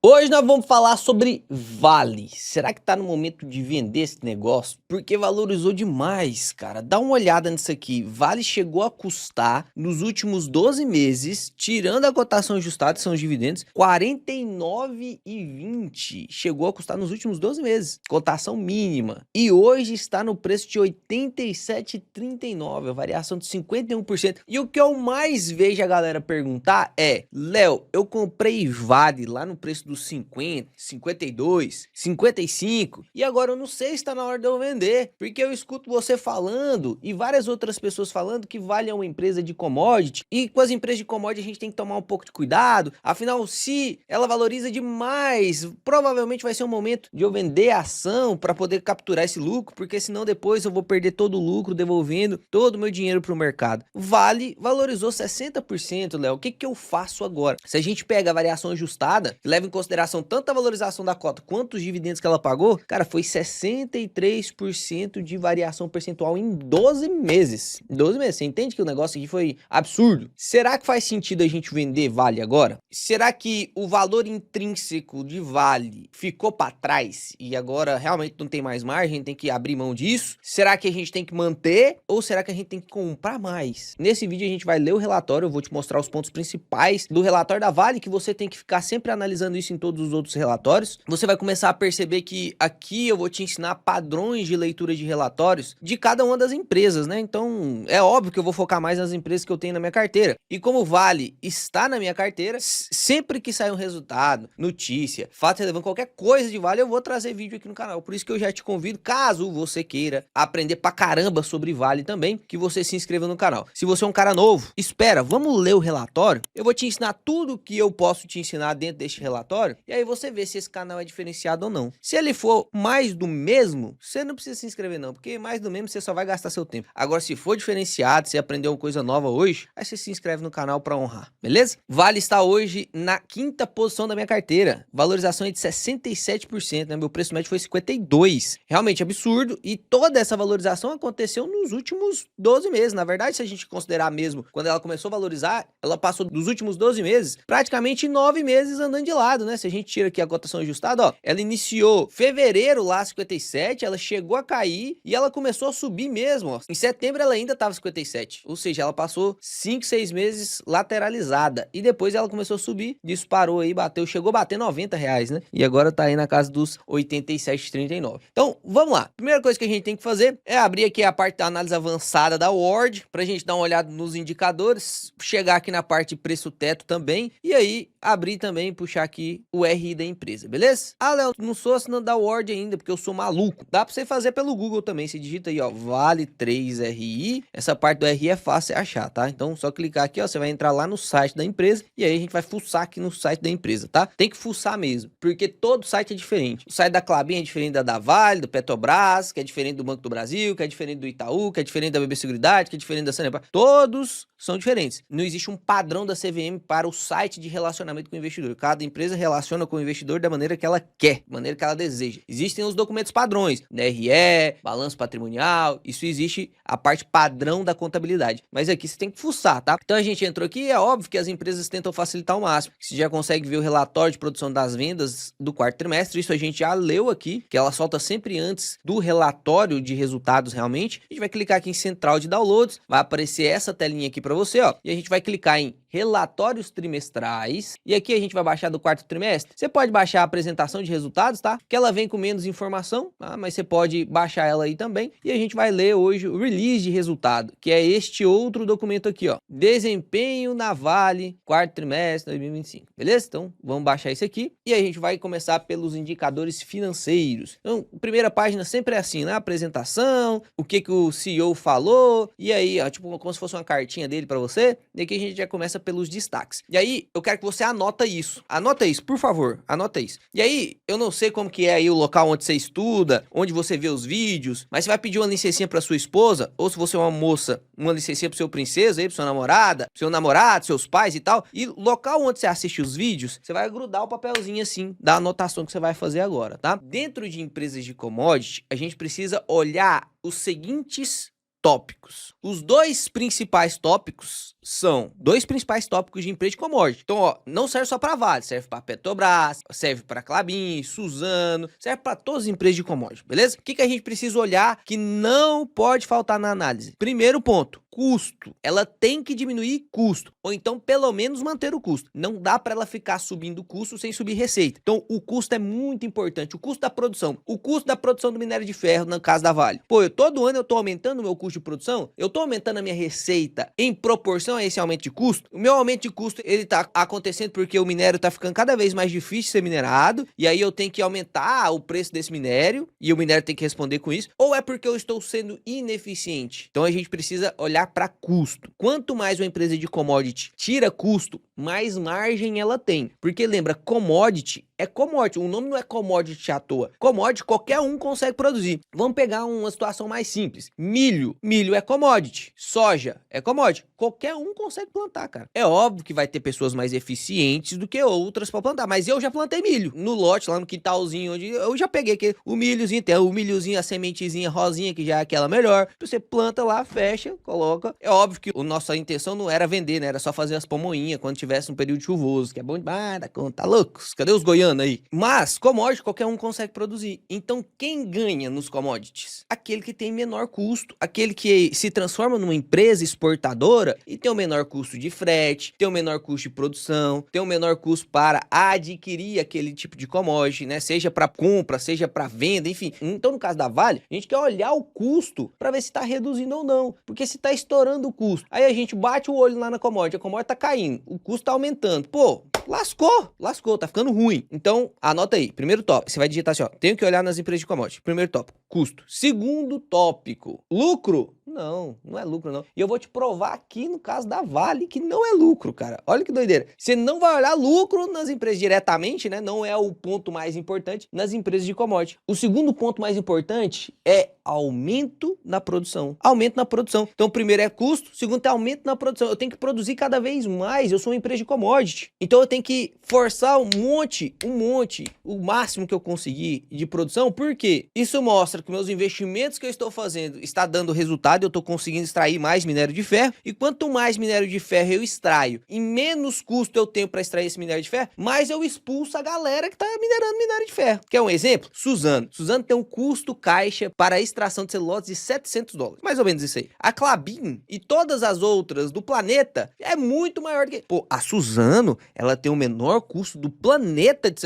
Hoje nós vamos falar sobre Vale. Será que tá no momento de vender esse negócio? Porque valorizou demais, cara. Dá uma olhada nisso aqui. Vale chegou a custar, nos últimos 12 meses, tirando a cotação ajustada, que são os dividendos, 49,20. Chegou a custar nos últimos 12 meses. Cotação mínima. E hoje está no preço de 87,39. A variação de 51%. E o que eu mais vejo a galera perguntar é: Léo, eu comprei Vale lá no preço dos 50, 52, 55 e agora eu não sei se está na hora de eu vender, porque eu escuto você falando e várias outras pessoas falando que Vale é uma empresa de commodity e com as empresas de commodity a gente tem que tomar um pouco de cuidado, afinal se ela valoriza demais, provavelmente vai ser um momento de eu vender a ação para poder capturar esse lucro, porque senão depois eu vou perder todo o lucro devolvendo todo o meu dinheiro para o mercado. Vale valorizou 60%, Léo. O que que eu faço agora? Se a gente pega a variação ajustada, leva em consideração tanto a valorização da cota quanto os dividendos que ela pagou, cara, foi 63% de variação percentual em 12 meses. 12 meses, você entende que o negócio aqui foi absurdo? Será que faz sentido a gente vender Vale agora? Será que o valor intrínseco de Vale ficou para trás e agora realmente não tem mais margem, tem que abrir mão disso? Será que a gente tem que manter ou será que a gente tem que comprar mais? Nesse vídeo a gente vai ler o relatório, eu vou te mostrar os pontos principais do relatório da Vale, que você tem que ficar sempre analisando isso em todos os outros relatórios. Você vai começar a perceber que aqui eu vou te ensinar padrões de leitura de relatórios de cada uma das empresas, né? Então é óbvio que eu vou focar mais nas empresas que eu tenho na minha carteira. E como Vale está na minha carteira, sempre que sair um resultado, notícia, fato relevante, qualquer coisa de Vale, eu vou trazer vídeo aqui no canal. Por isso que eu já te convido, caso você queira aprender pra caramba sobre Vale também, que você se inscreva no canal. Se você é um cara novo, espera, vamos ler o relatório? Eu vou te ensinar tudo que eu posso te ensinar dentro deste relatório, e aí você vê se esse canal é diferenciado ou não. Se ele for mais do mesmo, você não precisa se inscrever não, porque mais do mesmo você só vai gastar seu tempo. Agora, se for diferenciado, você aprendeu uma coisa nova hoje, aí você se inscreve no canal para honrar, beleza? Vale está hoje na quinta posição da minha carteira, valorização é de 67%, né? Meu preço médio foi 52, realmente absurdo, e toda essa valorização aconteceu nos últimos 12 meses. Na verdade, se a gente considerar mesmo, quando ela começou a valorizar, ela passou dos últimos 12 meses, praticamente 9 meses andando de lado, né? Se a gente tira aqui a cotação ajustada, ó, ela iniciou fevereiro lá 57, ela chegou a cair e ela começou a subir mesmo, ó. Em setembro ela ainda tava 57, ou seja, ela passou 5, 6 meses lateralizada e depois ela começou a subir, disparou aí, bateu, chegou a bater R$ 90, né? E agora tá aí na casa dos 87,39. Então, vamos lá. Primeira coisa que a gente tem que fazer é abrir aqui a parte da análise avançada da Ward, pra gente dar uma olhada nos indicadores, chegar aqui na parte de preço teto também, e aí abrir também, puxar aqui o RI da empresa, beleza? Ah, Léo, não sou assinante da Ward ainda, porque eu sou maluco. Dá pra você fazer pelo Google também, você digita aí, ó, Vale 3 RI, essa parte do RI é fácil de achar, tá? Então, só clicar aqui, ó, você vai entrar lá no site da empresa, e aí a gente vai fuçar aqui no site da empresa, tá? Tem que fuçar mesmo, porque todo site é diferente. O site da Klabin é diferente da Vale, do Petrobras, que é diferente do Banco do Brasil, que é diferente do Itaú, que é diferente da BB Seguridade, que é diferente da Sanepar. Todos são diferentes. Não existe um padrão da CVM para o site de relacionamento com o investidor. Cada empresa relaciona com o investidor da maneira que ela quer, da maneira que ela deseja. Existem os documentos padrões, DRE, balanço patrimonial, isso existe a parte padrão da contabilidade. Mas aqui você tem que fuçar, tá? Então a gente entrou aqui, é óbvio que as empresas tentam facilitar ao máximo. Você já consegue ver o relatório de produção das vendas do quarto trimestre, isso a gente já leu aqui, que ela solta sempre antes do relatório de resultados realmente. A gente vai clicar aqui em central de downloads, vai aparecer essa telinha aqui para você, ó, e a gente vai clicar em relatórios trimestrais, e aqui a gente vai baixar do quarto trimestre. Você pode baixar a apresentação de resultados, tá? Que ela vem com menos informação, tá? Mas você pode baixar ela aí também, e a gente vai ler hoje o release de resultado, que é este outro documento aqui, ó, desempenho na Vale, quarto trimestre 2025, beleza? Então, vamos baixar isso aqui, e a gente vai começar pelos indicadores financeiros. Então, a primeira página sempre é assim, né? Apresentação, o que o CEO falou, e aí, ó, tipo, como se fosse uma cartinha dele para você, e aqui a gente já começa pelos destaques. E aí, eu quero que você anota isso, por favor, anota isso. E aí, eu não sei como que é aí o local onde você estuda, onde você vê os vídeos, mas você vai pedir uma licencinha para sua esposa, ou se você é uma moça, uma licencinha pro seu princesa aí, pro sua namorada, pro seu namorado, seus pais e tal, e local onde você assiste os vídeos, você vai grudar o papelzinho assim, da anotação que você vai fazer agora, tá? Dentro de empresas de commodity, a gente precisa olhar os seguintes tópicos. Os dois principais tópicos são dois principais tópicos de empresa de commodity. Então, ó, não serve só para Vale, serve para Petrobras, serve para Klabin, Suzano, serve para todas as empresas de commodity, beleza? O que a gente precisa olhar que não pode faltar na análise? Primeiro ponto, custo. Ela tem que diminuir custo, ou então pelo menos manter o custo. Não dá para ela ficar subindo custo sem subir receita. Então, o custo é muito importante. O custo da produção. O custo da produção do minério de ferro, no caso da Vale. Pô, todo ano eu tô aumentando o meu custo de produção, eu tô aumentando a minha receita em proporção a esse aumento de custo. O meu aumento de custo, ele tá acontecendo porque o minério tá ficando cada vez mais difícil de ser minerado, e aí eu tenho que aumentar o preço desse minério, e o minério tem que responder com isso, ou é porque eu estou sendo ineficiente? Então, a gente precisa olhar para custo. Quanto mais uma empresa de commodity tira custo, mais margem ela tem. Porque lembra, commodity é commodity. O nome não é commodity à toa. Commodity qualquer um consegue produzir. Vamos pegar uma situação mais simples. Milho. Milho é commodity. Soja é commodity. Qualquer um consegue plantar, cara. É óbvio que vai ter pessoas mais eficientes do que outras para plantar. Mas eu já plantei milho. No lote, lá no quintalzinho, onde eu já peguei o milhozinho. Tem o milhozinho, a sementezinha rosinha, que já é aquela melhor. Você planta lá, fecha, coloca. É óbvio que a nossa intenção não era vender, né? Era só fazer as pamonhinhas quando tivesse um período chuvoso, que é bom demais da conta. Tá loucos? Cadê os goianos aí? Mas, commodity, qualquer um consegue produzir. Então, quem ganha nos commodities? Aquele que tem menor custo. Aquele que se transforma numa empresa exportadora e tem o menor custo de frete, tem o menor custo de produção, tem o menor custo para adquirir aquele tipo de commodity, né? Seja para compra, seja para venda, enfim. Então, no caso da Vale, a gente quer olhar o custo para ver se está reduzindo ou não. Porque se está estourando o custo, aí a gente bate o olho lá na commodity, a commodity tá caindo, o custo tá aumentando. Pô, lascou, tá ficando ruim. Então, anota aí, primeiro tópico, você vai digitar assim, ó, tenho que olhar nas empresas de commodity. Primeiro tópico, custo. Segundo tópico, lucro. Não é lucro não. E eu vou te provar aqui no caso da Vale que não é lucro, cara. Olha que doideira. Você não vai olhar lucro nas empresas diretamente, né? Não é o ponto mais importante nas empresas de commodity. O segundo ponto mais importante é aumento na produção. Aumento na produção. Então, primeiro é custo, segundo é aumento na produção. Eu tenho que produzir cada vez mais. Eu sou uma empresa de commodity. Então, eu tenho que forçar um monte, o máximo que eu conseguir de produção. Por quê? Isso mostra que meus investimentos que eu estou fazendo está dando resultado. Eu estou conseguindo extrair mais minério de ferro. E quanto mais minério de ferro eu extraio e menos custo eu tenho para extrair esse minério de ferro, mais eu expulso a galera que está minerando minério de ferro. Quer um exemplo? Suzano. Suzano tem um custo caixa para a extração de celulose de $700. Mais ou menos isso aí. A Klabin e todas as outras do planeta é muito maior do que... Pô, a Suzano, ela tem o menor custo do planeta de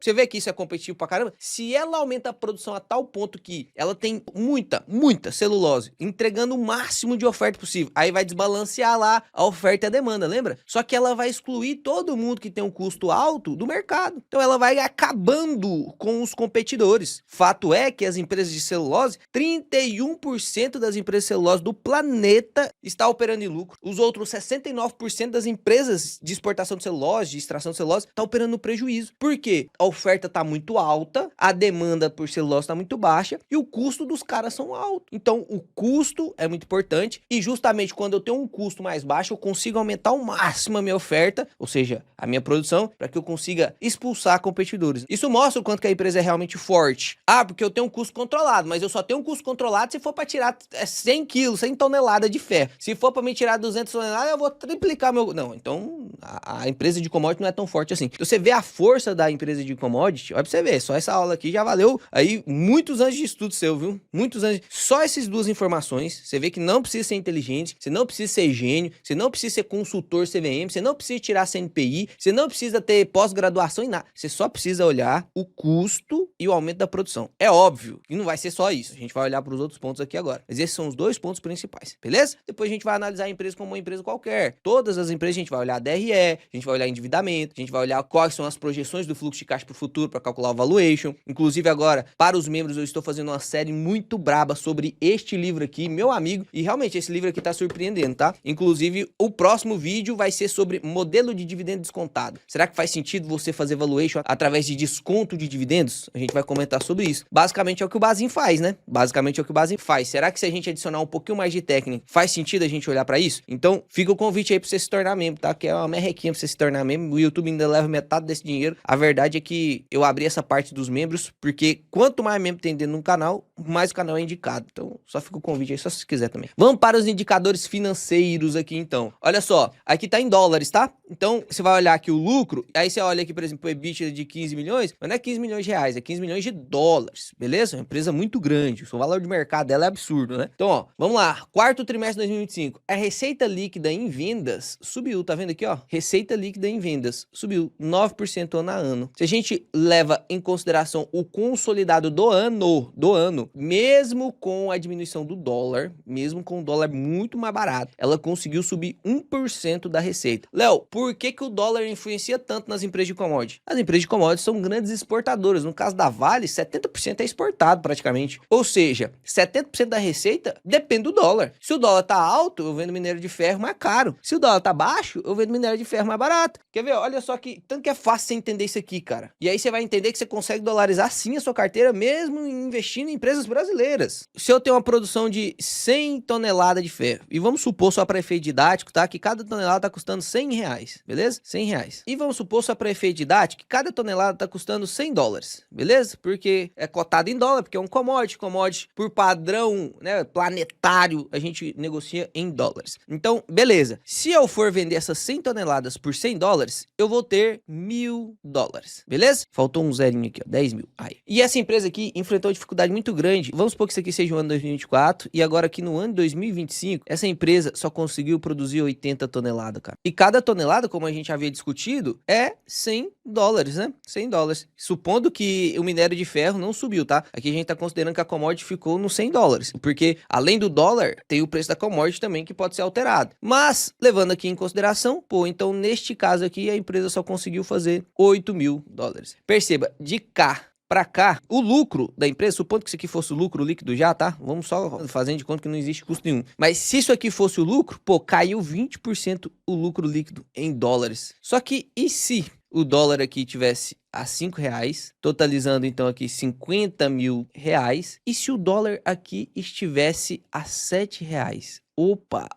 você vê que isso é competitivo pra caramba. Se ela aumenta a produção a tal ponto que ela tem muita celulose, entregando o máximo de oferta possível, aí vai desbalancear lá a oferta e a demanda, lembra? Só que ela vai excluir todo mundo que tem um custo alto do mercado. Então ela vai acabando com os competidores. Fato é que as empresas de celulose, 31% das empresas de celulose do planeta está operando em lucro. Os outros 69% das empresas de exportação de celulose, de extração de celulose, está operando no prejuízo. Por quê? A oferta está muito alta, a demanda por celulose está muito baixa e o custo dos caras são altos. Então, o custo é muito importante e justamente quando eu tenho um custo mais baixo, eu consigo aumentar ao máximo a minha oferta, ou seja, a minha produção, para que eu consiga expulsar competidores. Isso mostra o quanto que a empresa é realmente forte. Ah, porque eu tenho um custo controlado, mas eu só tenho um custo controlado se for para tirar 100 quilos, 100 toneladas de ferro. Se for para me tirar 200 toneladas, eu vou triplicar meu... Não, então a empresa de commodity não é tão forte assim. Então, você vê a força da empresa de commodity, olha pra você ver, só essa aula aqui já valeu aí muitos anos de estudo seu, viu? Muitos anos. Só essas duas informações, você vê que não precisa ser inteligente, você não precisa ser gênio, você não precisa ser consultor CVM, você não precisa tirar CNPI, você não precisa ter pós-graduação em nada. Você só precisa olhar o custo e o aumento da produção. É óbvio que não vai ser só isso. A gente vai olhar para os outros pontos aqui agora. Mas esses são os dois pontos principais, beleza? Depois a gente vai analisar a empresa como uma empresa qualquer. Todas as empresas a gente vai olhar DRE, a gente vai olhar endividamento, a gente vai olhar quais são as projeções do fluxo de caixa para o futuro para calcular o valuation. Inclusive agora, para os membros, eu estou fazendo uma série muito braba sobre este livro aqui, meu amigo, e realmente esse livro aqui tá surpreendendo, tá? Inclusive, o próximo vídeo vai ser sobre modelo de dividendo descontado. Será que faz sentido você fazer valuation através de desconto de dividendos? A gente vai comentar sobre isso. Basicamente é o que o Bazin faz, né? Basicamente é o que o Bazin faz. Será que se a gente adicionar um pouquinho mais de técnica, faz sentido a gente olhar para isso? Então, fica o convite aí para você se tornar membro, tá? Que é uma merrequinha para você se tornar membro. O YouTube ainda leva metade desse dinheiro. A verdade é que eu abri essa parte dos membros, porque quanto mais membro tem dentro do canal, mais o canal é indicado. Então, só fica o convite aí. só se quiser também. Vamos para os indicadores financeiros aqui, então. Olha só, aqui tá em dólares, tá? Então, você vai olhar aqui o lucro, aí você olha aqui, por exemplo, o EBITDA de 15 milhões, mas não é 15 milhões de reais, é 15 milhões de dólares, beleza? É uma empresa muito grande, o valor de mercado dela é absurdo, né? Então, ó, vamos lá, quarto trimestre de 2025, a receita líquida em vendas subiu, tá vendo aqui, ó? Receita líquida em vendas subiu 9% ano a ano. Se a gente leva em consideração o consolidado do ano, mesmo com a diminuição do dólar, mesmo com o dólar muito mais barato, ela conseguiu subir 1% da receita. Léo, por que o dólar influencia tanto nas empresas de commodity? As empresas de commodity são grandes exportadoras. No caso da Vale, 70% é exportado praticamente. Ou seja, 70% da receita depende do dólar. Se o dólar tá alto, eu vendo minério de ferro mais caro. Se o dólar tá baixo, eu vendo minério de ferro mais barato. Quer ver? Olha só que tanto que é fácil você entender isso aqui, cara. E aí você vai entender que você consegue dolarizar sim a sua carteira, mesmo investindo em empresas brasileiras. Se eu tenho uma produção de 100 toneladas de ferro, e vamos supor, só para efeito didático, tá? Que cada tonelada tá custando 100 reais, beleza? 100 reais. E vamos supor, só para efeito didático, que cada tonelada tá custando 100 dólares, beleza? Porque é cotado em dólar, porque é um commodity por padrão, né, planetário, a gente negocia em dólares. Então, beleza. Se eu for vender essas 100 toneladas por 100 dólares, eu vou ter 1.000 dólares, beleza? Faltou um zerinho aqui, ó, 10 mil. Aí. E essa empresa aqui enfrentou dificuldade muito grande. Vamos supor que isso aqui seja o ano 2024, e agora aqui no ano 2025, essa empresa só conseguiu produzir 80 toneladas, cara. E cada tonelada, como a gente havia discutido, é 100 dólares, né? 100 dólares. Supondo que o minério de ferro não subiu, tá? Aqui a gente tá considerando que a commodity ficou nos 100 dólares, porque além do dólar, tem o preço da commodity também que pode ser alterado. Mas, levando aqui em consideração, pô, então neste caso aqui, a empresa só conseguiu fazer 8.000 dólares. Perceba, de cá pra cá, o lucro da empresa, supondo que isso aqui fosse o lucro líquido já, tá? Vamos só fazendo de conta que não existe custo nenhum. Mas se isso aqui fosse o lucro, pô, caiu 20% o lucro líquido em dólares. Só que e se o dólar aqui tivesse a 5 reais, totalizando então aqui 50 mil reais, e se o dólar aqui estivesse a 7 reais? Opa,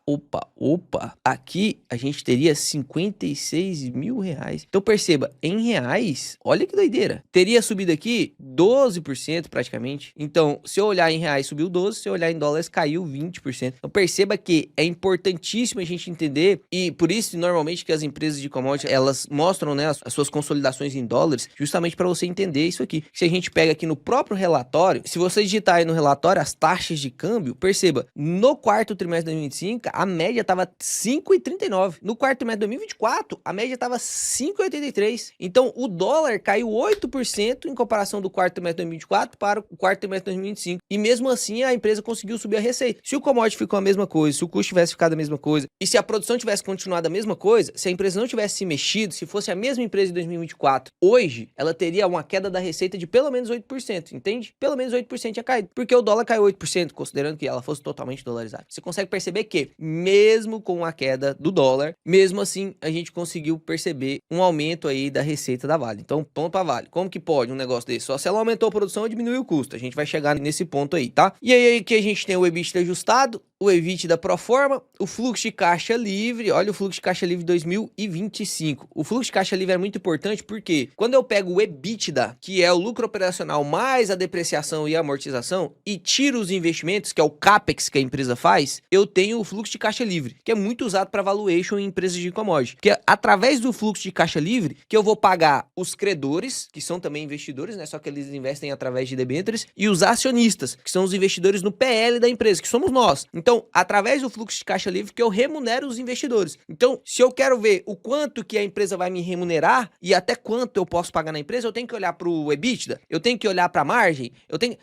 aqui a gente teria 56 mil reais. Então perceba, em reais, olha que doideira. Teria subido aqui 12% praticamente. Então, se eu olhar em reais, subiu 12%. Se eu olhar em dólares, caiu 20%. Então perceba que é importantíssimo a gente entender, e por isso, normalmente, que as empresas de commodity, elas mostram, né, as suas consolidações em dólares, justamente para você entender isso aqui. Se a gente pega aqui no próprio relatório, se você digitar aí no relatório as taxas de câmbio, perceba, no quarto trimestre de 2025, a média estava 5,39. No quarto trimestre de 2024, a média estava 5,83. Então, o dólar caiu 8% em comparação do quarto trimestre de 2024 para o quarto trimestre de 2025. E mesmo assim, a empresa conseguiu subir a receita. Se o commodity ficou a mesma coisa, se o custo tivesse ficado a mesma coisa, e se a produção tivesse continuado a mesma coisa, se a empresa não tivesse se mexido, se fosse a mesma empresa de 2024, hoje, ela teria uma queda da receita de pelo menos 8%, entende? Pelo menos 8% ia cair, porque o dólar caiu 8%, considerando que ela fosse totalmente dolarizada. Você consegue perceber que, mesmo com a queda do dólar, mesmo assim, a gente conseguiu perceber um aumento aí da receita da Vale. Então, ponto pra Vale. Como que pode um negócio desse? Só se ela aumentou a produção ou diminuiu o custo. A gente vai chegar nesse ponto aí, tá? E aí que a gente tem o EBITDA ajustado, o EBITDA pro forma, o fluxo de caixa livre. Olha o fluxo de caixa livre 2025. O fluxo de caixa livre é muito importante porque quando eu pego o EBITDA, que é o lucro operacional mais a depreciação e a amortização, e tiro os investimentos, que é o CAPEX que a empresa faz, eu tenho o fluxo de caixa livre, que é muito usado para valuation em empresas de commodity. Que é através do fluxo de caixa livre que eu vou pagar os credores, que são também investidores, né? Só que eles investem através de debêntures, e os acionistas, que são os investidores no PL da empresa, que somos nós. Então, através do fluxo de caixa livre que eu remunero os investidores. Então, se eu quero ver o quanto que a empresa vai me remunerar e até quanto eu posso pagar na empresa, eu tenho que olhar para o EBITDA, eu tenho que olhar para a margem, eu tenho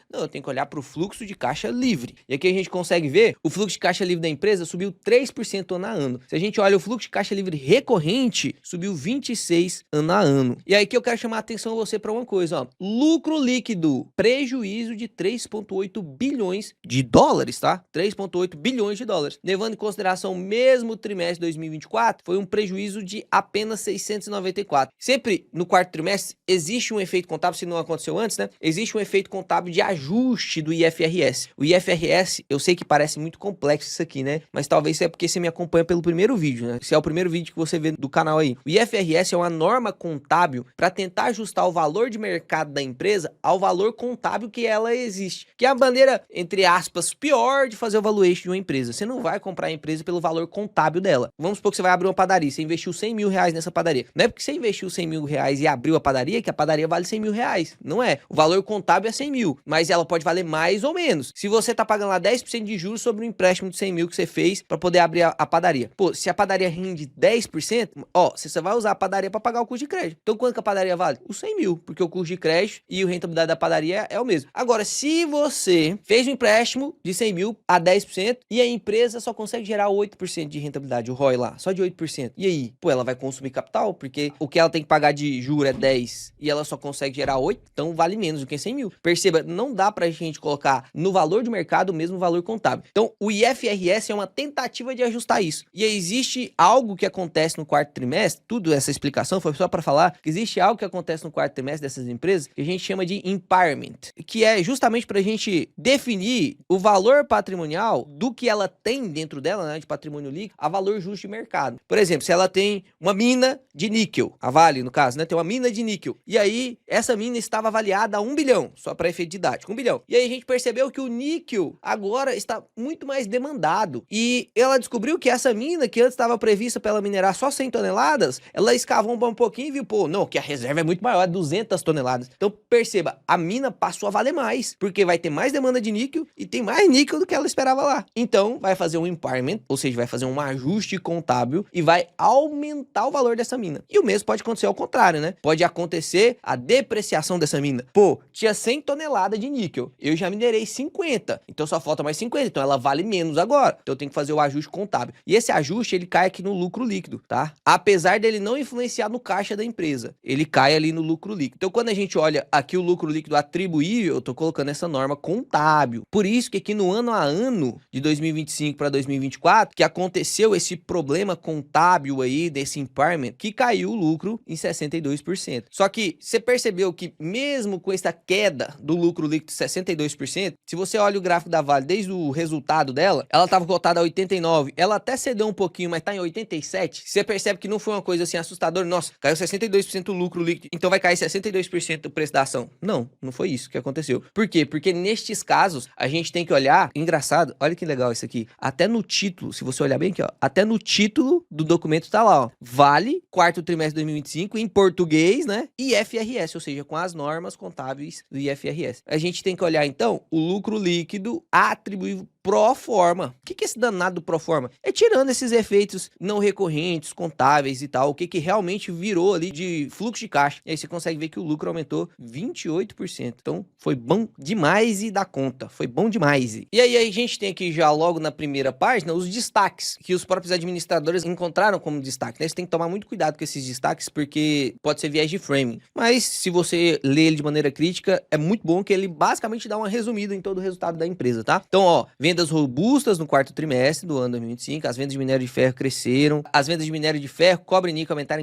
que olhar para o fluxo de caixa livre. E aqui a gente consegue ver o fluxo de caixa livre da empresa subiu 3% ano a ano. Se a gente olha o fluxo de caixa livre recorrente, subiu 26% ano a ano. E aí que eu quero chamar a atenção a você para uma coisa, ó. Lucro líquido, prejuízo de 3,8 bilhões de dólares, tá? 3,8 1,8 bilhões de dólares. Levando em consideração o mesmo trimestre de 2024, foi um prejuízo de apenas 694. Sempre no quarto trimestre existe um efeito contábil, se não aconteceu antes, né? Existe um efeito contábil de ajuste do IFRS. O IFRS, eu sei que parece muito complexo isso aqui, né? Mas talvez é porque você me acompanha pelo primeiro vídeo, né? Se é o primeiro vídeo que você vê do canal aí. O IFRS é uma norma contábil para tentar ajustar o valor de mercado da empresa ao valor contábil que ela existe. Que é a maneira, entre aspas, pior de fazer o valuation de uma empresa. Você não vai comprar a empresa pelo valor contábil dela. Vamos supor que você vai abrir uma padaria, você investiu 100 mil reais nessa padaria. Não é porque você investiu 100 mil reais e abriu a padaria que a padaria vale 100 mil reais. Não é. O valor contábil é 100 mil, mas ela pode valer mais ou menos. Se você tá pagando lá 10% de juros sobre um empréstimo de 100 mil que você fez para poder abrir a padaria. Pô, se a padaria rende 10%, ó, você só vai usar a padaria para pagar o custo de crédito. Então quanto que a padaria vale? Os 100 mil, porque o custo de crédito e a rentabilidade da padaria é o mesmo. Agora, se você fez um empréstimo de 100 mil a 10% e a empresa só consegue gerar 8% de rentabilidade, o ROI lá, só de 8%. E aí? Pô, ela vai consumir capital, porque o que ela tem que pagar de juros é 10 e ela só consegue gerar 8, então vale menos do que 100 mil. Perceba, não dá pra gente colocar no valor de mercado o mesmo valor contábil. Então, o IFRS é uma tentativa de ajustar isso. E existe algo que acontece no quarto trimestre, tudo essa explicação foi só para falar que existe algo que acontece no quarto trimestre dessas empresas que a gente chama de impairment, que é justamente para a gente definir o valor patrimonial do que ela tem dentro dela, né, de patrimônio líquido, a valor justo de mercado. Por exemplo, se ela tem uma mina de níquel, a Vale, no caso, né, tem uma mina de níquel, e aí essa mina estava avaliada a 1 bilhão, só para efeito didático, 1 bilhão. E aí a gente percebeu que o níquel agora está muito mais demandado, e ela descobriu que essa mina, que antes estava prevista para ela minerar só 100 toneladas, ela escavou um pouquinho e viu, pô, não, que a reserva é muito maior, 200 toneladas. Então, perceba, a mina passou a valer mais, porque vai ter mais demanda de níquel e tem mais níquel do que ela esperava lá. Então, vai fazer um impairment, ou seja, vai fazer um ajuste contábil e vai aumentar o valor dessa mina. E o mesmo pode acontecer ao contrário, né? Pode acontecer a depreciação dessa mina. Pô, tinha 100 toneladas de níquel, eu já minerei 50, então só falta mais 50, então ela vale menos agora. Então eu tenho que fazer o ajuste contábil. E esse ajuste, ele cai aqui no lucro líquido, tá? Apesar dele não influenciar no caixa da empresa, ele cai ali no lucro líquido. Então quando a gente olha aqui o lucro líquido atribuível, eu tô colocando essa norma contábil. Por isso que aqui no ano a ano, de 2025 para 2024, que aconteceu esse problema contábil aí, desse impairment, que caiu o lucro em 62%. Só que você percebeu que mesmo com essa queda do lucro líquido de 62%, se você olha o gráfico da Vale desde o resultado dela, ela estava cotada a 89, ela até cedeu um pouquinho, mas tá em 87. Você percebe que não foi uma coisa assim assustadora, nossa, caiu 62% o lucro líquido, então vai cair 62% do preço da ação. Não, não foi isso que aconteceu. Por quê? Porque nestes casos, a gente tem que olhar, engraçado, olha que legal isso aqui, até no título, se você olhar bem aqui, ó, até no título do documento tá lá, ó, Vale, quarto trimestre de 2025, em português, né, e IFRS, ou seja, com as normas contábeis do IFRS. A gente tem que olhar, então, o lucro líquido atribuível pro forma. O que é esse danado do pro forma? É tirando esses efeitos não recorrentes, contáveis e tal, o que realmente virou ali de fluxo de caixa. E aí você consegue ver que o lucro aumentou 28%. Então, foi bom demais e dá conta. Foi bom demais. E aí a gente tem aqui já logo na primeira página os destaques que os próprios administradores encontraram como destaque, né? Você tem que tomar muito cuidado com esses destaques porque pode ser viés de framing. Mas se você lê ele de maneira crítica, é muito bom que ele basicamente dá uma resumida em todo o resultado da empresa, tá? Então, ó, vendas robustas no quarto trimestre do ano 2025, as vendas de minério de ferro cresceram, as vendas de minério de ferro, cobre e níquel aumentaram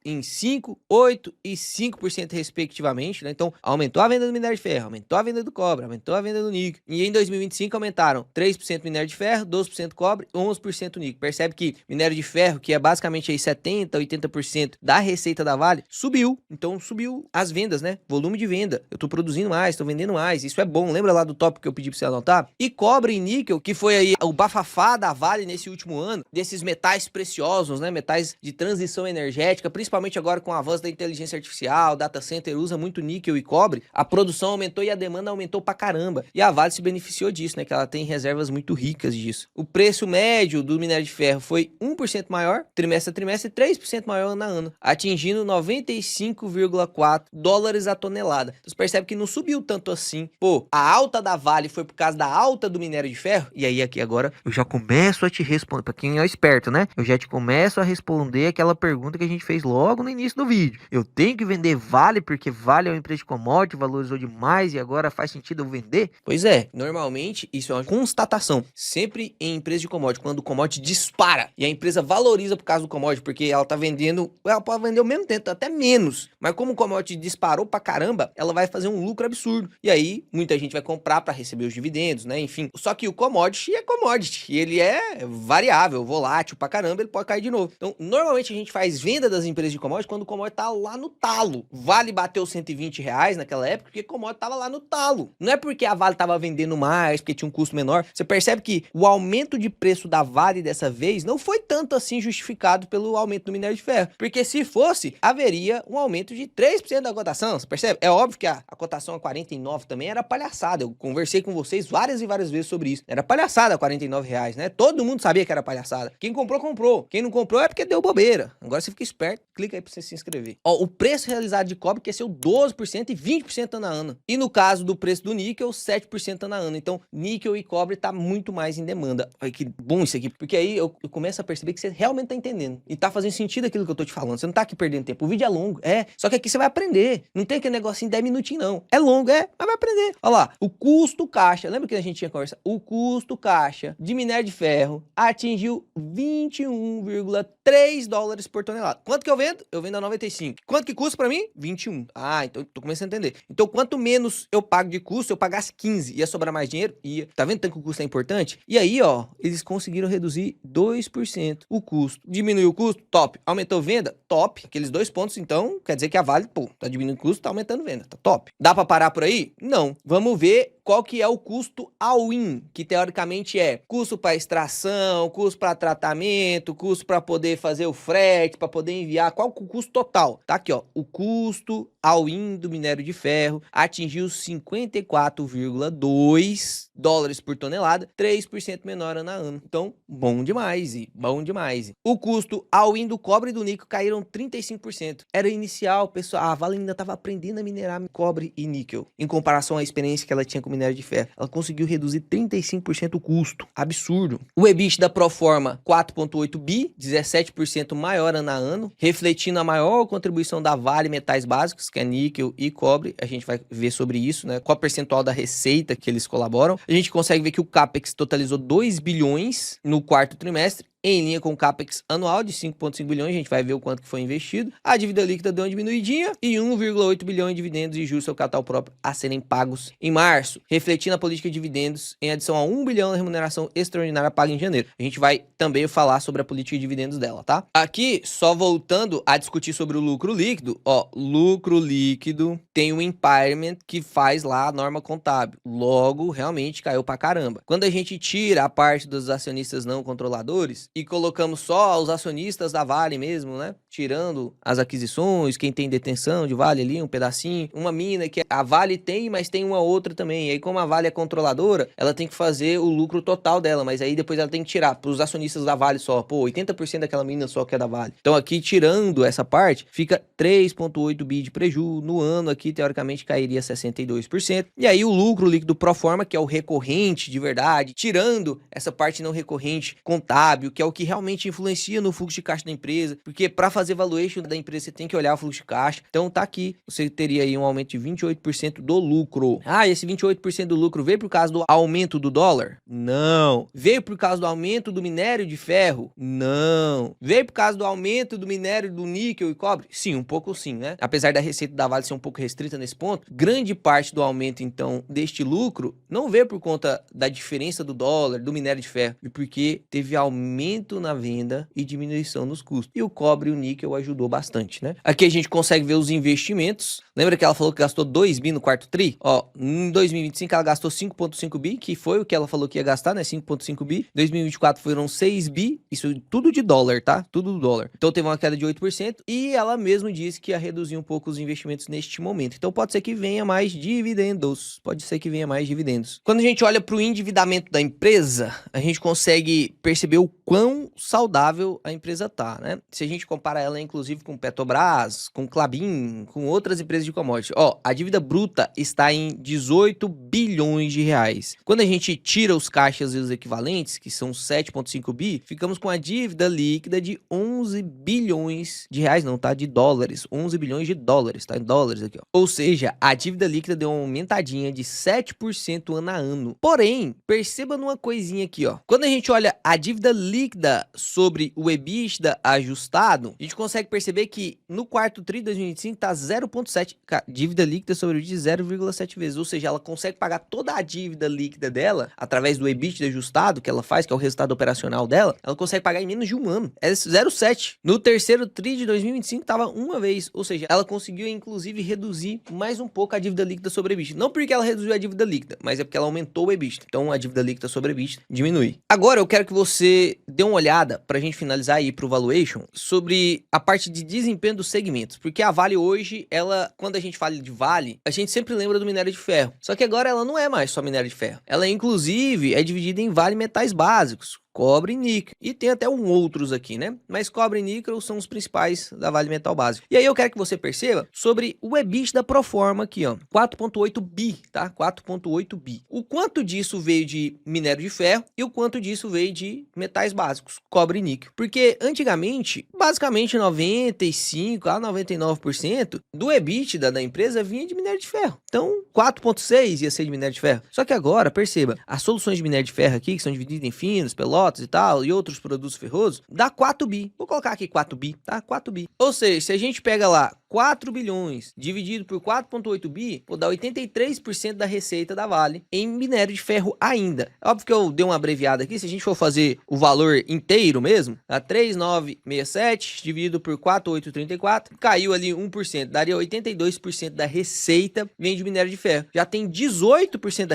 em 5, 8 e 5% respectivamente, né? Então, aumentou a venda do minério de ferro, aumentou a venda do cobre, aumentou a venda do níquel. E em 2025 aumentaram 3% minério de ferro, 12% cobre, 11% níquel. Percebe que minério de ferro, que é basicamente aí 70, 80% da receita da Vale, subiu. Então, subiu as vendas, né? Volume de venda. Eu tô produzindo mais, tô vendendo mais. Isso é bom. Lembra lá do tópico que eu pedi pra você anotar? E cobre e níquel, que foi aí o bafafá da Vale nesse último ano, desses metais preciosos, né? Metais de transição energética, principalmente agora com o avanço da inteligência artificial, data center usa muito níquel e cobre, a produção aumentou e a demanda aumentou pra caramba. E a Vale se beneficiou disso, né? Que ela tem reservas muito ricas disso. O preço médio do minério de ferro foi 1% maior, trimestre a trimestre, e 3% maior ano a ano, atingindo 95,4 dólares a tonelada. Então você percebe que não subiu tanto assim. Pô, a alta da Vale foi por causa da alta do minério de de ferro? E aí aqui agora eu já começo a te responder, para quem é esperto, né? Eu já te começo a responder aquela pergunta que a gente fez logo no início do vídeo. Eu tenho que vender Vale porque Vale é uma empresa de commodity, valorizou demais e agora faz sentido eu vender? Pois é, normalmente isso é uma constatação. Sempre em empresa de commodity, quando o commodity dispara e a empresa valoriza por causa do commodity, porque ela tá vendendo, ela pode vender o mesmo tempo, até menos, mas como o commodity disparou pra caramba, ela vai fazer um lucro absurdo. E aí, muita gente vai comprar para receber os dividendos, né? Enfim, só que o commodity é commodity, e ele é variável, volátil pra caramba, ele pode cair de novo. Então, normalmente a gente faz venda das empresas de commodity quando o commodity tá lá no talo. Vale bateu R$ 120 naquela época, porque o commodity tava lá no talo. Não é porque a Vale tava vendendo mais, porque tinha um custo menor. Você percebe que o aumento de preço da Vale dessa vez não foi tanto assim justificado pelo aumento do minério de ferro, porque se fosse, haveria um aumento de 3% da cotação, você percebe? É óbvio que a cotação a 49 também era palhaçada, eu conversei com vocês várias e várias vezes sobre isso, era palhaçada a R$ 49, né? Todo mundo sabia que era palhaçada, quem comprou, comprou, quem não comprou é porque deu bobeira. Agora você fica esperto, clica aí pra você se inscrever. Ó, o preço realizado de cobre cresceu 12% e 20% ano a ano, e no caso do preço do níquel, 7% ano a ano, então níquel e cobre tá muito mais em demanda. Olha que bom isso aqui, porque aí eu começo a perceber que você realmente tá entendendo, e tá fazendo sentido aquilo que eu tô te falando, você não tá aqui perdendo tempo, o vídeo é longo, só que aqui você vai aprender, não tem aquele negocinho 10 minutinhos não, é longo, mas vai aprender. Olha lá, o custo caixa, lembra que a gente tinha conversa? O custo caixa de minério de ferro atingiu 21,3 dólares por tonelada. Quanto que eu vendo? Eu vendo a 95. Quanto que custa pra mim? 21. Ah, então tô começando a entender. Então quanto menos eu pago de custo, eu pagasse 15, ia sobrar mais dinheiro? Ia. Tá vendo tanto que o custo é importante? E aí, ó, eles conseguiram reduzir 2% o custo. Diminuiu o custo? Top. Aumentou venda? Top. Aqueles 2 pontos, então, quer dizer que a Vale, pô, tá diminuindo o custo, tá aumentando venda. Tá top. Dá pra parar por aí? Não. Vamos ver qual que é o custo all-in, que teoricamente é custo para extração, custo para tratamento, custo para poder fazer o frete, para poder enviar, qual o custo total? Tá aqui, ó, o custo all-in do minério de ferro atingiu 54,2 dólares por tonelada, 3% menor ano a ano. Então, bom demais, bom demais. O custo all-in do cobre e do níquel caíram 35%. Era inicial, pessoal, a Vale ainda estava aprendendo a minerar cobre e níquel, em comparação à experiência que ela tinha com minério de ferro. Ela conseguiu reduzir 35% o custo. Absurdo. O EBITDA pro forma 4,8 bi, 17% maior ano a ano, refletindo a maior contribuição da Vale Metais Básicos, que é níquel e cobre. A gente vai ver sobre isso, né? Qual o percentual da receita que eles colaboram. A gente consegue ver que o CAPEX totalizou 2 bilhões no quarto trimestre, em linha com o CAPEX anual de 5,5 bilhões, a gente vai ver o quanto que foi investido. A dívida líquida deu uma diminuidinha e 1,8 bilhão em dividendos e juros ao capital próprio a serem pagos em março, refletindo a política de dividendos em adição a 1 bilhão na remuneração extraordinária paga em janeiro. A gente vai também falar sobre a política de dividendos dela, tá? Aqui, só voltando a discutir sobre o lucro líquido, ó, lucro líquido tem um impairment que faz lá a norma contábil. Logo, realmente caiu pra caramba. Quando a gente tira a parte dos acionistas não controladores e colocamos só os acionistas da Vale mesmo, né? Tirando as aquisições, quem tem detenção de Vale ali, um pedacinho, uma mina que a Vale tem, mas tem uma outra também. E aí, como a Vale é controladora, ela tem que fazer o lucro total dela, mas aí depois ela tem que tirar para os acionistas da Vale só. Pô, 80% daquela mina só que é da Vale. Então aqui, tirando essa parte, fica 3,8 bi de prejuízo. No ano aqui, teoricamente, cairia 62%. E aí o lucro líquido pro forma, que é o recorrente de verdade, tirando essa parte não recorrente contábil, que é o que realmente influencia no fluxo de caixa da empresa, porque para fazer valuation da empresa você tem que olhar o fluxo de caixa. Então tá aqui, você teria aí um aumento de 28% do lucro. Ah, esse 28% do lucro veio por causa do aumento do dólar? Não. Veio por causa do aumento do minério de ferro? Não. Veio por causa do aumento do minério do níquel e cobre? Sim, um pouco sim, né? Apesar da receita da Vale ser um pouco restrita nesse ponto, grande parte do aumento então deste lucro não veio por conta da diferença do dólar, do minério de ferro, e porque teve aumento na venda e diminuição nos custos. E o cobre e o níquel ajudou bastante, né? Aqui a gente consegue ver os investimentos. Lembra que ela falou que gastou 2 bi no quarto tri? Ó, em 2025 ela gastou 5,5 bi, que foi o que ela falou que ia gastar, né? 5,5 bi. 2024 foram 6 bi, isso tudo de dólar, tá? Tudo do dólar. Então teve uma queda de 8% e ela mesma disse que ia reduzir um pouco os investimentos neste momento. Então pode ser que venha mais dividendos. Pode ser que venha mais dividendos. Quando a gente olha para o endividamento da empresa, a gente consegue perceber o quanto quão saudável a empresa tá, né? Se a gente compara ela, inclusive, com Petrobras, com Klabin, com outras empresas de commodity. Ó, a dívida bruta está em 18 bilhões de reais. Quando a gente tira os caixas e os equivalentes, que são 7,5 bi, ficamos com a dívida líquida de 11 bilhões de reais, não, tá? De dólares. 11 bilhões de dólares, tá? Em dólares aqui, ó. Ou seja, a dívida líquida deu uma aumentadinha de 7% ano a ano. Porém, perceba numa coisinha aqui, ó. Quando a gente olha a dívida líquida sobre o EBITDA ajustado, a gente consegue perceber que no quarto tri de 2025 tá 0,7, dívida líquida sobre o EBITDA 0,7 vezes, ou seja, ela consegue pagar toda a dívida líquida dela através do EBITDA ajustado que ela faz, que é o resultado operacional dela, ela consegue pagar em menos de um ano. É 0,7. No terceiro tri de 2025 tava uma vez, ou seja, ela conseguiu inclusive reduzir mais um pouco a dívida líquida sobre o EBITDA. Não porque ela reduziu a dívida líquida, mas é porque ela aumentou o EBITDA. Então a dívida líquida sobre o EBITDA diminui. Agora eu quero que você dê uma olhada pra gente finalizar aí pro valuation sobre a parte de desempenho dos segmentos, porque a Vale hoje, ela, quando a gente fala de Vale, a gente sempre lembra do minério de ferro. Só que agora ela não é mais só minério de ferro. Ela inclusive é dividida em Vale Metais Básicos, cobre e níquel. E tem até outros aqui, né? Mas cobre e níquel são os principais da Vale Metal Básico. E aí eu quero que você perceba sobre o EBITDA pro forma aqui, ó. 4,8 bi, tá? 4,8 bi. O quanto disso veio de minério de ferro e o quanto disso veio de metais básicos, cobre e níquel. Porque antigamente, basicamente 95 a 99% do EBITDA da empresa vinha de minério de ferro. Então, 4,6 ia ser de minério de ferro. Só que agora, perceba, as soluções de minério de ferro aqui, que são divididas em finos, pelotas e tal, e outros produtos ferrosos, dá 4 bi. Vou colocar aqui 4 bi, tá? 4 bi. Ou seja, se a gente pega lá 4 bilhões dividido por 4,8 bi, vou dar 83% da receita da Vale em minério de ferro ainda. Óbvio que eu dei uma abreviada aqui, se a gente for fazer o valor inteiro mesmo, dá 3,967 dividido por 4,834, caiu ali 1%, daria 82% da receita vem de minério de ferro. Já tem 18% da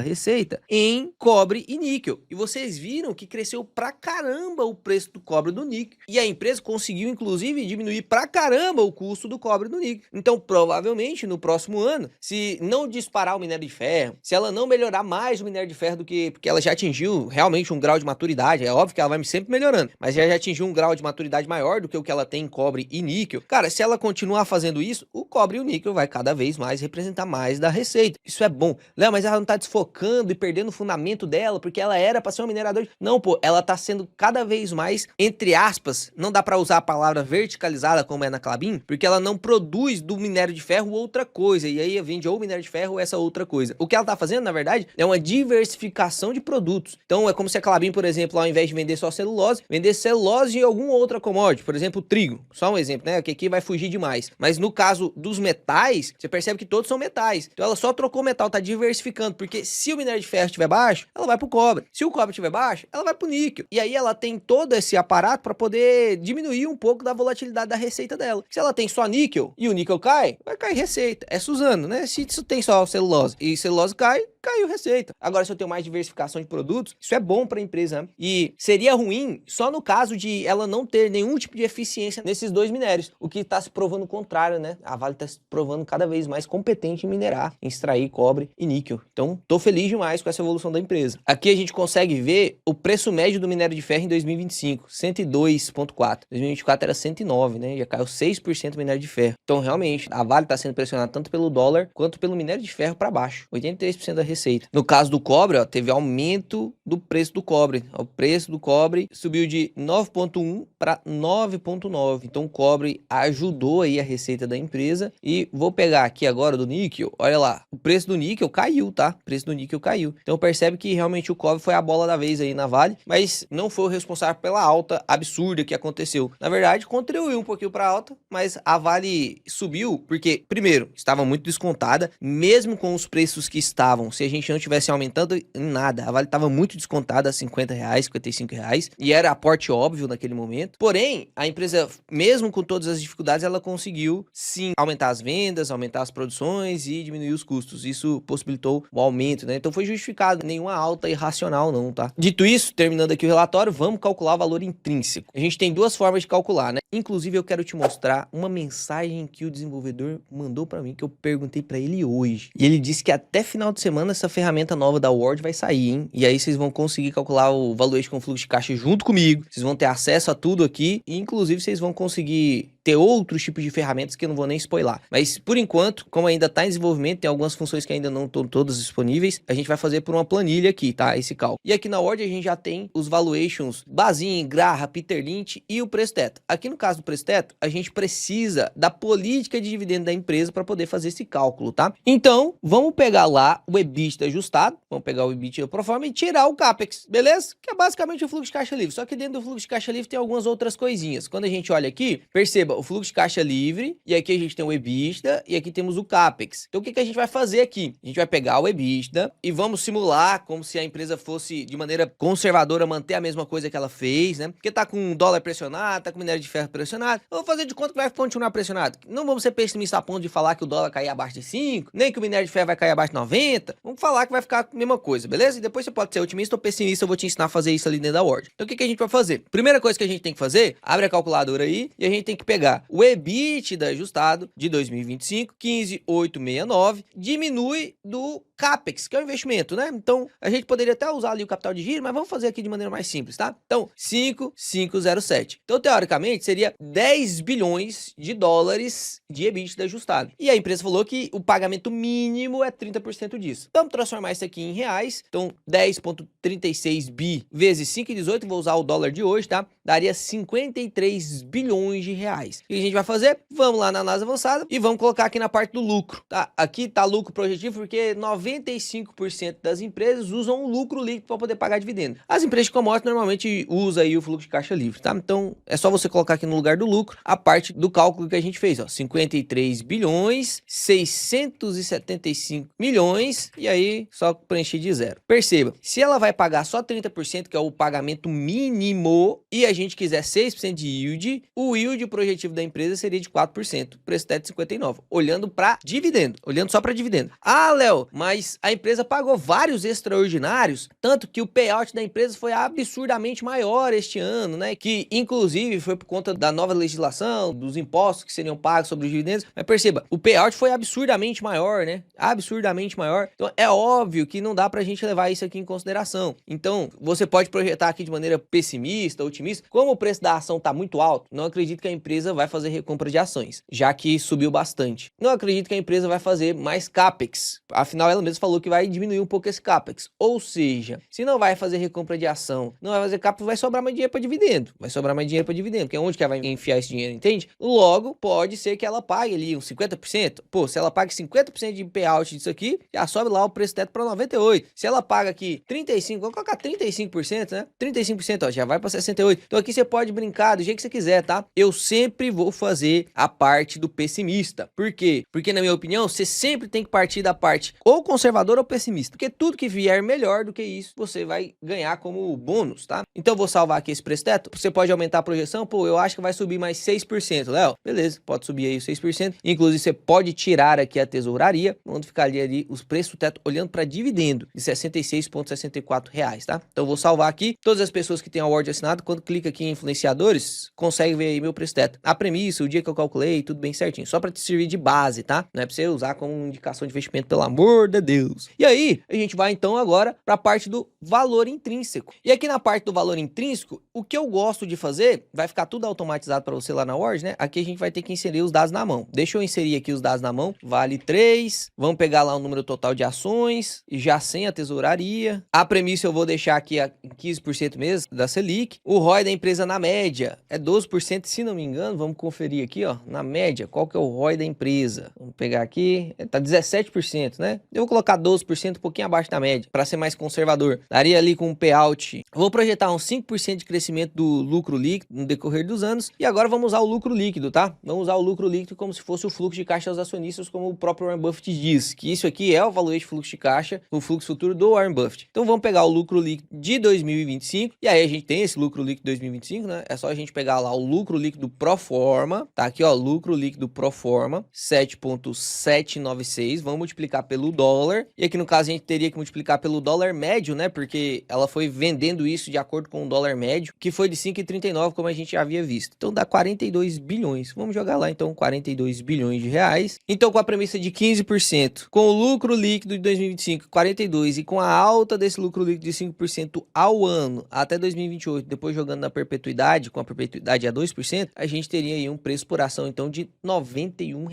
receita em cobre e níquel. E vocês viram que cresceu pra caramba o preço do cobre e do níquel. E a empresa conseguiu, inclusive, diminuir pra caramba o custo do cobre e do níquel. Então, provavelmente, no próximo ano, se não disparar o minério de ferro, se ela não melhorar mais o minério de ferro do que... Porque ela já atingiu realmente um grau de maturidade. É óbvio que ela vai sempre melhorando. Mas já atingiu um grau de maturidade maior do que o que ela tem em cobre e níquel. Cara, se ela continuar fazendo isso, o cobre e o níquel vai cada vez mais representar mais da receita. Isso é bom. Léo, mas ela não tá desfocando e perdendo o fundamento dela, porque ela era pra ser um minerador. Não, pô, ela tá sendo cada vez mais, entre aspas, não dá pra usar a palavra verticalizada como é na Klabin, porque ela não produz do minério de ferro outra coisa, e aí vende ou minério de ferro ou essa outra coisa. O que ela tá fazendo, na verdade, é uma diversificação de produtos. Então é como se a Klabin, por exemplo, ao invés de vender só celulose, vendesse celulose e alguma outra commodity, por exemplo, trigo. Só um exemplo, né? Que aqui vai fugir demais. Mas no caso dos metais, você percebe que todos são metais. Então ela só trocou metal, tá diversificando, porque se o minério de ferro estiver baixo, ela vai pro cobre. Se o cobre estiver baixo, ela vai pro níquel. E aí ela tem todo esse aparato para poder diminuir um pouco da volatilidade da receita dela. Se ela tem só níquel e o níquel cai, vai cair receita. É Suzano, né? Se isso tem só celulose e celulose cai, caiu receita. Agora, se eu tenho mais diversificação de produtos, isso é bom para a empresa, né? E seria ruim só no caso de ela não ter nenhum tipo de eficiência nesses dois minérios, o que está se provando o contrário, né? A Vale está se provando cada vez mais competente em minerar, em extrair cobre e níquel. Então, tô feliz demais com essa evolução da empresa. Aqui a gente consegue ver o preço médio do minério de ferro em 2025, 102,4. 2024 era 109, né? Já caiu 6% o minério de ferro. Então, realmente, a Vale está sendo pressionada tanto pelo dólar quanto pelo minério de ferro para baixo. 83% da receita. No caso do cobre, ó, teve aumento do preço do cobre. O preço do cobre subiu de 9,1 para 9,9. Então, o cobre ajudou aí a receita da empresa. E vou pegar aqui agora do níquel. Olha lá, o preço do níquel caiu, tá? O preço do níquel caiu. Então, percebe que realmente o cobre foi a bola da vez aí na Vale, mas não foi o responsável pela alta absurda que aconteceu. Na verdade, contribuiu um pouquinho para a alta, mas a Vale subiu porque, primeiro, estava muito descontada, mesmo com os preços que estavam, se a gente não tivesse aumentando em nada, a Vale estava muito descontada a R$50, R$55, e era aporte óbvio naquele momento. Porém, a empresa, mesmo com todas as dificuldades, ela conseguiu sim aumentar as vendas, aumentar as produções e diminuir os custos. Isso possibilitou o aumento, né? Então foi justificado, nenhuma alta irracional não, tá? Dito isso, terminando aqui o relatório, vamos calcular o valor intrínseco. A gente tem duas formas de calcular, né? Inclusive, eu quero te mostrar uma mensagem que o desenvolvedor mandou para mim, que eu perguntei para ele hoje. E ele disse que até final de semana ano essa ferramenta nova da Word vai sair, hein? E aí vocês vão conseguir calcular o valuation com fluxo de caixa junto comigo. Vocês vão ter acesso a tudo aqui e inclusive vocês vão conseguir ter outros tipos de ferramentas que eu não vou nem spoiler. Mas por enquanto, como ainda está em desenvolvimento, tem algumas funções que ainda não estão todas disponíveis, a gente vai fazer por uma planilha aqui, tá? Esse cálculo. E aqui na Word a gente já tem os valuations Bazin, Graha, Peter Lynch e o preço teto. Aqui no caso do preço teto, a gente precisa da política de dividendo da empresa para poder fazer esse cálculo, tá? Então, vamos pegar lá o EBITDA ajustado, vamos pegar o EBITDA pro forma e tirar o CAPEX, beleza? Que é basicamente o fluxo de caixa livre. Só que dentro do fluxo de caixa livre tem algumas outras coisinhas. Quando a gente olha aqui, perceba o fluxo de caixa livre, e aqui a gente tem o EBITDA, e aqui temos o CAPEX. Então o que que a gente vai fazer aqui? A gente vai pegar o EBITDA e vamos simular como se a empresa fosse, de maneira conservadora, manter a mesma coisa que ela fez, né? Porque tá com o dólar pressionado, tá com minério de ferro pressionado. Eu vou fazer de conta que vai continuar pressionado. Não vamos ser pessimistas a ponto de falar que o dólar cair abaixo de 5, nem que o minério de ferro vai cair abaixo de 90. Vamos falar que vai ficar a mesma coisa, beleza? E depois você pode ser otimista ou pessimista, eu vou te ensinar a fazer isso ali dentro da Word. Então o que que a gente vai fazer? Primeira coisa que a gente tem que fazer, abre a calculadora aí e a gente tem que pegar o EBITDA ajustado de 2025, 15.869, diminui do CAPEX, que é o investimento, né? Então, a gente poderia até usar ali o capital de giro, mas vamos fazer aqui de maneira mais simples, tá? Então, 5.507. Então, teoricamente, seria 10 bilhões de dólares de EBITDA ajustado. E a empresa falou que o pagamento mínimo é 30% disso. Vamos transformar isso aqui em reais. Então, 10,36 bi vezes 5,18, vou usar o dólar de hoje, tá? Daria 53 bilhões de reais. O que a gente vai fazer? Vamos lá na análise avançada e vamos colocar aqui na parte do lucro, tá? Aqui tá lucro projetivo porque 95% das empresas usam o lucro líquido para poder pagar dividendo. As empresas de commodities normalmente usam aí o fluxo de caixa livre, tá? Então, é só você colocar aqui no lugar do lucro a parte do cálculo que a gente fez, ó, 53 bilhões, 675 milhões e aí só preencher de zero. Perceba, se ela vai pagar só 30%, que é o pagamento mínimo, e a gente quiser 6% de yield, o yield projetivo da empresa seria de 4%, preço teto de 59, olhando para dividendo, olhando só para dividendo. Ah, Léo, mas a empresa pagou vários extraordinários, tanto que o payout da empresa foi absurdamente maior este ano, né? Que inclusive foi por conta da nova legislação, dos impostos que seriam pagos sobre os dividendos. Mas perceba, o payout foi absurdamente maior, né? Absurdamente maior. Então é óbvio que não dá pra gente levar isso aqui em consideração. Então você pode projetar aqui de maneira pessimista, otimista. Como o preço da ação tá muito alto, não acredito que a empresa vai fazer recompra de ações, já que subiu bastante. Não acredito que a empresa vai fazer mais CAPEX. Afinal, ela mesma falou que vai diminuir um pouco esse CAPEX. Ou seja, se não vai fazer recompra de ação, não vai fazer CAPEX, vai sobrar mais dinheiro para dividendo. Vai sobrar mais dinheiro para dividendo, porque é onde que ela vai enfiar esse dinheiro, entende? Logo, pode ser que ela pague ali uns 50%. Pô, se ela paga 50% de payout disso aqui, já sobe lá o preço teto para 98%. Se ela paga aqui 35%, vamos colocar 35%, né? 35%, ó, já vai para 68%. Então aqui você pode brincar do jeito que você quiser, tá? Eu sempre vou fazer a parte do pessimista. Por quê? Porque, na minha opinião, você sempre tem que partir da parte ou conservadora ou pessimista. Porque tudo que vier melhor do que isso, você vai ganhar como bônus, tá? Então eu vou salvar aqui esse preço teto. Você pode aumentar a projeção. Pô, eu acho que vai subir mais 6%, Léo. Beleza, pode subir aí os 6%. Inclusive, você pode tirar aqui a tesouraria, onde ficaria ali os preços do teto olhando para dividendo de R$ 66,64, tá? Então eu vou salvar aqui. Todas as pessoas que têm a Word assinado, quando clica aqui em influenciadores, conseguem ver aí meu preço teto. A premissa, o dia que eu calculei, tudo bem certinho. Só para te servir de base, tá? Não é para você usar como indicação de investimento, pelo amor de Deus. E aí, a gente vai então agora para a parte do valor intrínseco. E aqui na parte do valor intrínseco, o que eu gosto de fazer, vai ficar tudo automatizado para você lá na Word, né? Aqui a gente vai ter que inserir os dados na mão. Deixa eu inserir aqui os dados na mão. Vale 3. Vamos pegar lá o número total de ações, e já sem a tesouraria. A premissa eu vou deixar aqui a 15% mesmo da Selic. O ROI da empresa na média é 12%, se não me engano. Vamos conferir aqui, ó, na média, qual que é o ROI da empresa. Vamos pegar aqui, tá 17%, né? Eu vou colocar 12%, um pouquinho abaixo da média, para ser mais conservador. Daria ali com um payout. Vou projetar uns 5% de crescimento do lucro líquido no decorrer dos anos. E agora vamos usar o lucro líquido, tá? Vamos usar o lucro líquido como se fosse o fluxo de caixa aos acionistas, como o próprio Warren Buffett diz, que isso aqui é o valuation de fluxo de caixa, o fluxo futuro do Warren Buffett. Então vamos pegar o lucro líquido de 2025, e aí a gente tem esse lucro líquido de 2025, né? É só a gente pegar lá o lucro líquido pro forma, tá aqui, ó, lucro líquido pro forma, 7,796, vamos multiplicar pelo dólar, e aqui no caso a gente teria que multiplicar pelo dólar médio, né? Porque ela foi vendendo isso de acordo com o dólar médio, que foi de 5,39, como a gente já havia visto. Então dá 42 bilhões. Vamos jogar lá então 42 bilhões de reais. Então com a premissa de 15%, com o lucro líquido líquido de 2025, 42, e com a alta desse lucro líquido de 5% ao ano até 2028, depois jogando na perpetuidade, com a perpetuidade a 2%, a gente teria aí um preço por ação, então, de R$ 91.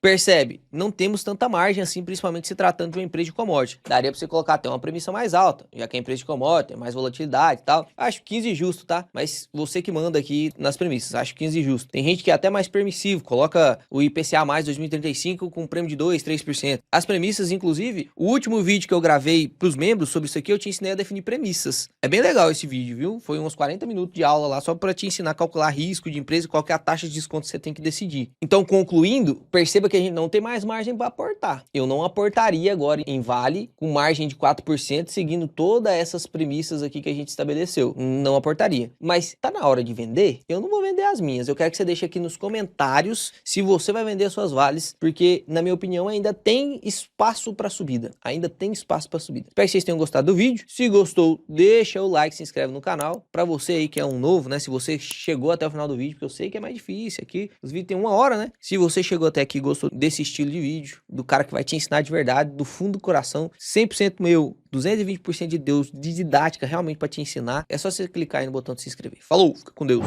Percebe? Não temos tanta margem assim, principalmente se tratando de uma empresa de commodity. Daria pra você colocar até uma premissa mais alta, já que a empresa de commodity tem mais volatilidade e tal. Acho 15 justo, tá? Mas você que manda aqui nas premissas, acho 15 justo. Tem gente que é até mais permissivo, coloca o IPCA mais 2035 com um prêmio de 2, 3%. As premissas, inclusive, o último vídeo que eu gravei pros membros sobre isso aqui, eu te ensinei a definir premissas. É bem legal esse vídeo, viu? Foi uns 40 minutos de aula lá, só para te ensinar a calcular risco de empresa e qual que é a taxa de desconto que você tem que decidir. Então, concluindo, perceba que a gente não tem mais margem para aportar. Eu não aportaria agora em Vale com margem de 4%, seguindo todas essas premissas aqui que a gente estabeleceu. Não aportaria. Mas tá na hora de vender? Eu não vou vender as minhas. Eu quero que você deixe aqui nos comentários se você vai vender as suas Vales, porque, na minha opinião, ainda tem espaço para subida. Ainda tem espaço para subida. Espero que vocês tenham gostado do vídeo. Se gostou, deixa o like, se inscreve no canal. Para você aí que é um novo, né? Se você chegou até o final do vídeo, porque eu sei que é mais difícil aqui. Os vídeos tem 1 hora, né? Se você chegou até aqui e gostou desse estilo de vídeo, do cara que vai te ensinar de verdade, do fundo do coração, 100% meu, 220% de Deus, de didática realmente para te ensinar, é só você clicar aí no botão de se inscrever. Falou, fica com Deus.